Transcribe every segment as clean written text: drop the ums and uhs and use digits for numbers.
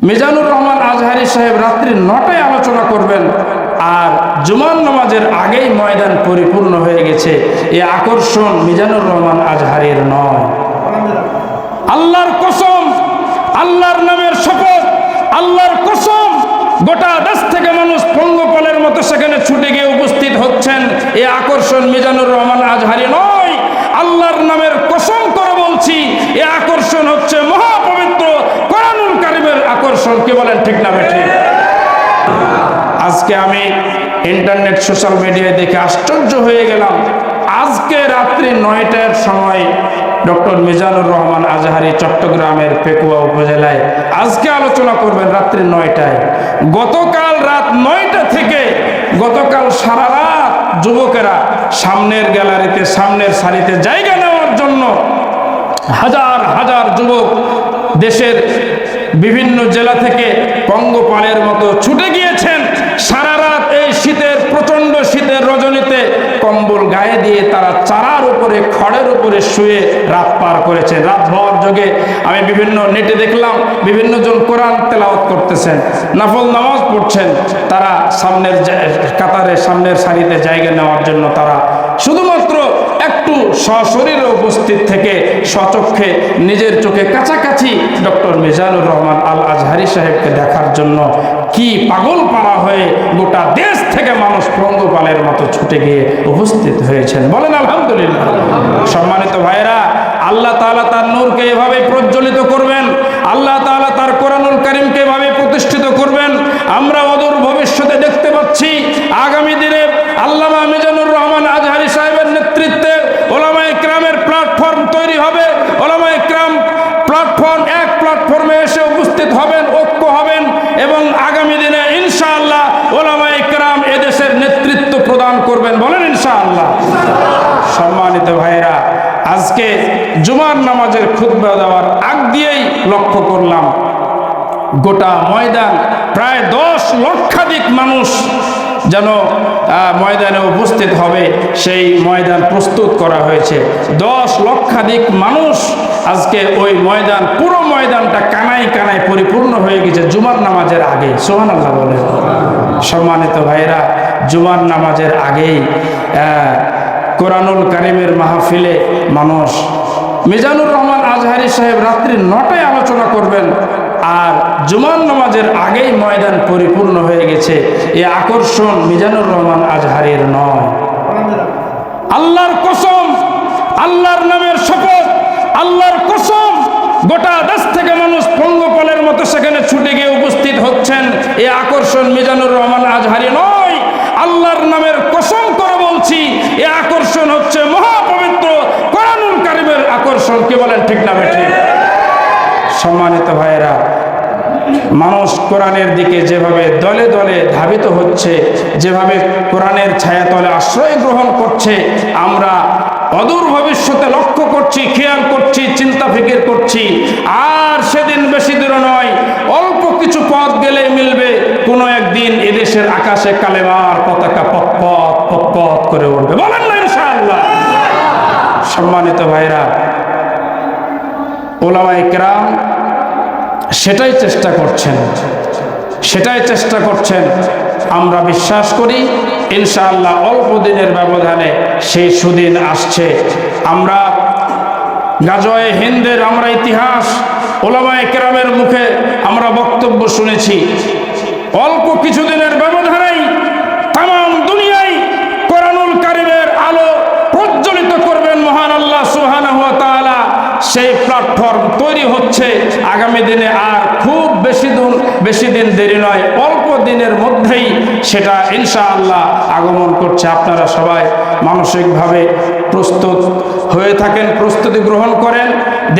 মিজানুর রহমান আজহারি সাহেব রাত্রি 9টায় আলোচনা করবেন, আর জুমার নামাজের আগেই ময়দান পরিপূর্ণ হয়ে গেছে। এই আকর্ষণ মিজানুর রহমান আজহারির নয়। আল্লাহর কসম, আল্লাহর নামের শপথ, আল্লাহর কসম, গোটা দেশ থেকে মানুষ পঙ্গপালের মতো সেখানে ছুটে গিয়ে উপস্থিত হচ্ছেন। এই আকর্ষণ মিজানুর রহমান আজহারি নয়। আল্লাহর নামের কসম করে বলছি, এই আকর্ষণ হচ্ছে মহাপবিত্র কোরআনুল কারীমের আকর্ষণ। কি বলেন, ঠিক না বেঠিক? আজকে আমি ইন্টারনেট সোশ্যাল মিডিয়ায় দেখে আশ্চর্য হয়ে গেলাম। আজকে রাত্রি 9টার সময় ডক্টর মিজানুর রহমান আজহারি চট্টগ্রামের পেকুয়া উপজেলায় আজকে আলোচনা করবেন রাত্রি 9টায়। গতকাল রাত 9টা থেকে গতকাল সারা রাত যুবকেরা সামনের গ্যালারিতে, সামনের সারিতে জায়গা নেওয়ার জন্য হাজার হাজার যুবক দেশের বিভিন্ন জেলা থেকে পঙ্গপালের মতো ছুটে গিয়েছেন। সারা রাত এই শীতের, প্রচন্ড শীতের রজনীতে কম্বল গায়ে দিয়ে তারা চারার উপরে, খড়ের উপরে শুয়ে রাত পার করেছে। রাত ভর যোগে আমি বিভিন্ন নেটে দেখলাম বিভিন্ন জন কোরআন তেলাওয়াত করতেছেন, নফল নামাজ পড়ছেন। তারা সামনের কাতারে, সামনের সারিতে জায়গা নেওয়ার জন্য তারা শুধুমাত্র একটু সশরীরে উপস্থিত থেকে স্বচক্ষে নিজের চোখে কাছাকাছি ডক্টর মিজানুর রহমান আল আজহারি সাহেবকে দেখার জন্য কি পাগল পাড়া হয়ে গোটা দেশ থেকে মানুষ পঙ্গপালের মতো ছুটে গিয়ে উপস্থিত হয়েছেন। বলেন আলহামদুলিল্লাহ। সম্মানিত ভাইরা, আল্লাহ তাআলা তার নূরকে এভাবে প্রজ্বলিত করবেন, আল্লাহ তাআলা তার কোরআনুল কারীমকে এভাবে প্রতিষ্ঠিত করবেন। আমরা অদূর ভবিষ্যতে দেখতে পাচ্ছি আগামী দিনে আল্লামা মিজানুর রহমান আজহারি সাহেবের নেতৃত্বে ওলামায়ে কেরামের প্ল্যাটফর্ম তৈরি হবে। ওলামায়ে কেরাম প্ল্যাটফর্ম, এক প্ল্যাটফর্মে এসে উপস্থিত হবেন, ঐক্য হবেন, এবং আগামী দিনে ইনশাআল্লাহ ওলামায়ে কেরাম এদেশের নেতৃত্ব প্রদান করবেন। বলেন ইনশাআল্লাহ। সম্মানিত ভাইরা, আজকে জুমার নামাজের খুতবা দেওয়ার আগ দিয়েই লক্ষ্য করলাম গোটা ময়দান প্রায় 10 লক্ষাধিক মানুষ যেন ময়দানে উপস্থিত হবে, সেই ময়দান প্রস্তুত করা হয়েছে। 10 লক্ষাধিক মানুষ আজকে ওই ময়দান, পুরো ময়দানটা কানায় কানায় পরিপূর্ণ হয়ে গেছে জুমার নামাজের আগে। সুবহানাল্লাহ বলে। সম্মানিত ভাইরা, জুমার নামাজের আগেই কোরআনুল কারীমের মাহফিলে মানুষ, মিজানুর রহমান আজহারি সাহেব রাত্রি 9টায় আলোচনা করবেন, আর জুমার নামাজের আগেই ময়দান পরিপূর্ণ হয়ে গেছে। এই আকর্ষণ মিজানুর রহমান আজহারির নয়। আল্লাহর কসম, আল্লাহর নামের শপথ, আল্লাহর কসম, গোটা দেশ থেকে মানুষ পঙ্গপালের মতো সেখানে ছুটে গিয়ে উপস্থিত হচ্ছেন। এই আকর্ষণ মিজানুর রহমান আজহারি নয়। আল্লাহর নামের কসম করে বলছি, এই আকর্ষণ হচ্ছে মহাপবিত্র কোরআনুল কারীমের আকর্ষণ। কি বলেন, ঠিক না বেঠিক? সম্মানিত ভাইয়েরা, মানুষ কোরআনের দিকে যেভাবে দলে দলে ধাবিত হচ্ছে, যেভাবে কোরআনের ছায়াতলে আশ্রয় গ্রহণ করছে, আমরা অদূর ভবিষ্যতে লক্ষ্য করছি, খেয়াল করছি, চিন্তা ফিকির করছি। আর সেদিন বেশি দূর নয়, অল্প কিছু পথ গেলে মিলবে, কোনো একদিন এদেশের আকাশে কালেমার পতাকা পথ পথ পথ করে উঠবে। বলেন না ইনশাআল্লাহ। সম্মানিত ভাইরা, ওলামায়ে কেরাম সেটাই চেষ্টা করছেন। আমরা বিশ্বাস করি ইনশাআল্লাহ অল্প দিনের ব্যবধানে সেই সুদিন আসছে। আমরা গাজওয়ে হিন্দের আমরা ইতিহাস, ওলামায়ে কেরামের মুখে আমরা বক্তব্য শুনেছি। অল্প কিছুদিনের ব্যবধানেই তামাম দুনিয়ায় কোরআনুল কারীমের আলো প্রজ্বলিত করবেন মহান আল্লাহ সুবহানাহু ওয়া তাআলা। সেই প্ল্যাটফর্ম তৈরি হচ্ছে আগামী দিনে। আর খুব বেশি দিন দেরি নয়, অল্প দিনের মধ্যেই সেটা ইনশাআল্লাহ আগমন করছে। আপনারা সবাই মানসিকভাবে প্রস্তুত হয়ে থাকেন, প্রস্তুতি গ্রহণ করেন।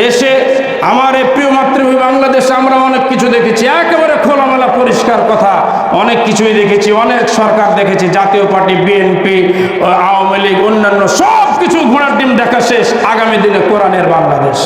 দেশে, আমার এই প্রিয় মাতৃভূমি বাংলাদেশে আমরা অনেক কিছু দেখেছি, একেবারে খোলামেলা পরিষ্কার কথা, অনেক কিছুই দেখেছি। অনেক সরকার দেখেছি, জাতীয় পার্টি, বিএনপি, আওয়ামী লীগ, অন্যান্য সব কিছু ঘোড়ার ডিম দেখা শেষ। আগামী দিনে কোরআনের বাংলাদেশ।